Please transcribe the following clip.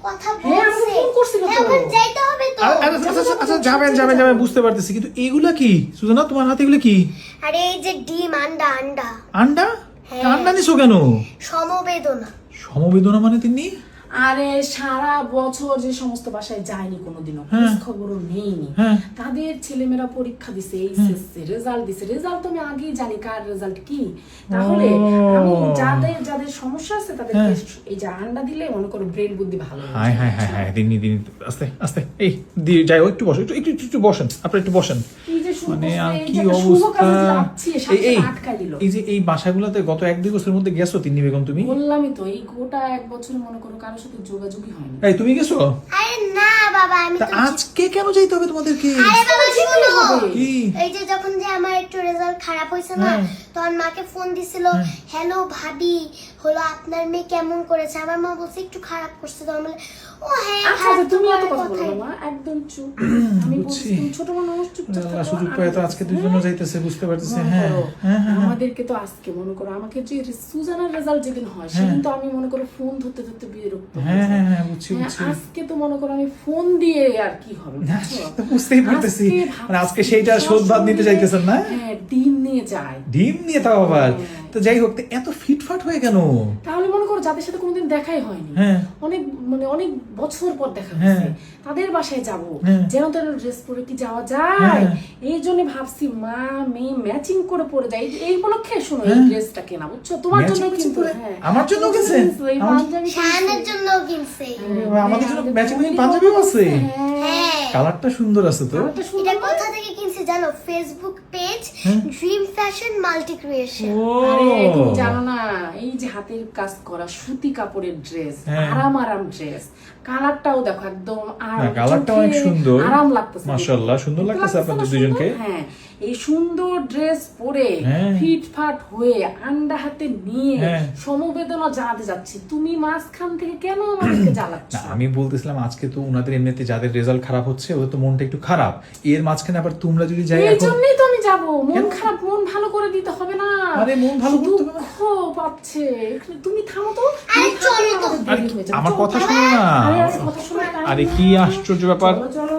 কথা হ্যাঁ আমি বলছে ফোন করছিল হ্যাঁ তো ওখানে যাইতে হবে তো আচ্ছা যাবেন বুঝতে পারতেছি, কিন্তু এগুলা কি সুজানা, তোমার হাতে এগুলো কি? আরে এই যে ডিম আন্ডা আন্ডা আন্ডা? হ্যাঁ। আন্ডা নিছো কেন? সমবেদনা সমবেদনা মানে তিনি? আরে সারা বছর যে সমস্ত বাসায় যায়নি কোনোদিনও হ্যাঁ। খোঁজ খবরও নেইনি হ্যাঁ। তাদের ছেলেমেয়েরা পরীক্ষা দিছে এইচএসসি রেজাল্ট দিছে, রেজাল্ট তো আমি আগেই জানি কার রেজাল্ট কি, তাহলে আমি যাদের যাদের সমস্যা আছে তাদেরকে হ্যাঁ। এই যে আন্ডা দিলে মনে করো ব্রেন বুদ্ধি ভালো হয়ে হাই যায়। হাই হাই হাই, দিন আস্তে আস্তে, এই দিয়ে যাই, একটু বসো, একটু বসেন, আপনারা একটু বসেন। এই যে শুভ মানে আর এই কি যে একটা শুভ অবস্থা। কাজে যে যাচ্ছি, সাথে এই সাথে আটকায় দিল। এই যে এই বাসাগুলোতে গত 1-2 বছরের মধ্যে গেছো তিন্নি বেগম তুমি? বললামই তো এই গোটা এক বছর মনে করো কারোর সাথে যোগাযোগই হয়নি। এই তুমি গেছো? আরে না বাবা আমি তা তো আজকে কেন যাইতে হবে তোমাদেরকে? আরে বাবা শুনো কি? এই যে যখন যে আমার একটু রেজাল্ট খারাপ হয়েছে না হ্যাঁ। তখন মাকে ফোন দিছিল হ্যালো ভাবি হলো আপনার মেয়ে কেমন করেছে, আমার মা বলছে একটু খারাপ করছে, তো আমি বলে, ও হ্যাঁ আচ্ছা খারাপ আচ্ছা, তো তুমি এত করার কথা বলো কথাই। না মা, একদম চুপ। আমি বলছি বুঝছি। তুমি ছোট মানুষ, চুপচাপ আল্লাহ থাকো, সুযোগ আমি পায় তো বলছি, আজকে দুজনে যাইতেছে, বুঝতে পারতেছে। মনে হ্যাঁ করো, হ্যাঁ হ্যাঁ আমাদেরকে তো আজকে মনে করো আমাকে যে সুজানার রেজাল্ট যেদিন হয় সেদিন তো আমি মনে করো ফোন ধরতে ধরতে বিরক্ত হয়ে হ্যাঁ যাই। হ্যাঁ হ্যাঁ, বুঝছি হ্যাঁ, বুঝছি। আজকে তো মনে করো আমি ফোন দিয়ে আর কি হবে বুঝছো? তো বুঝতেই পারতেছি, আজকে মানে আজকে ভাবছি সেইটা শোধ বাদ নিতে সব যাইতেছেন না? হ্যাঁ ডিম নিয়ে যায়। ডিম নিয়ে তাও আবার। হ্যাঁ। তো যাই হোক, তো এত ফিটফাট হয়ে কেন? তাহলে মনে করো যাদের সাথে কোনোদিন দেখাই হয়নি, হ্যাঁ। অনেক মানে অনেক বছর পর দেখা হ্যাঁ। হয়েছে, তাদের বাসায় যাব, হ্যাঁ। যেন তেন ড্রেস পরে কি যাওয়া যায়, হ্যাঁ। এই জন্য ভাবছি মা মেয়ে ম্যাচিং করে পরে যায়। এই উপলক্ষে শোনো এই হ্যাঁ। ড্রেসটা কেনা বুঝছো, তোমার Matching জন্য matching কিন্তু করে? হ্যাঁ আমার জন্য তোমার গেছে? কিন্তু এই আমার- পাঞ্জাবি শাহানের কিনছি। জন্য কিনছে আমাদের জন্য আমাদের ম্যাচিং বৌদি পাঞ্জাবিও আছে? হ্যাঁ কালারটা সুন্দর আছে তো। কালারটা সুন্দর এটা না? কোথা থেকে কিনছে জানো, Facebook page dream fashion multi creation. ও আরে তুমি জানো না এই যে হাতের কাজ করা সুতি কাপড়ের ড্রেস, হ্যাঁ। আরাম ড্রেস, কালারটাও দেখো একদম না, কালারটা অনেক সুন্দর। আরাম লাগতেছে, মাশাআল্লাহ, সুন্দর লাগতেছে আপনাদের দুজনকে। হ্যাঁ এই সুন্দর ড্রেস পরে হ্যাঁ। ফিটফাট হয়ে আন্ডা হাতে নিয়ে হ্যাঁ। সমবেদনা জানাতে যাচ্ছি, তুমি মাঝখান থেকে কেন আমাদেরকে জ্বালাচ্ছ? না, আমি বলতেছিলাম আজকে তো উনাদের এমনিতে যাদের রেজাল্ট খারাপ হচ্ছে ওদের তো মনটা একটু খারাপ, এর মাঝখানে আবার তোমরা যদি যাই এই এখন। জন্যই তো আমি যাবো, মন কেন? খারাপ মন ভালো করে দিতে হবে না। আরে মন ভালো করতে হবে না। দুঃখ পাচ্ছে এখানে, তুমি থামো তো, আরে তুমি থামো, চলো তো। আমাদের দেরি হয়ে যাবে। আমার চলো, কথা চলো। শোনো না। আরে আরে কথা শোনার time আরে নেই। কি আশ্চর্য ব্যাপার। চলো চলো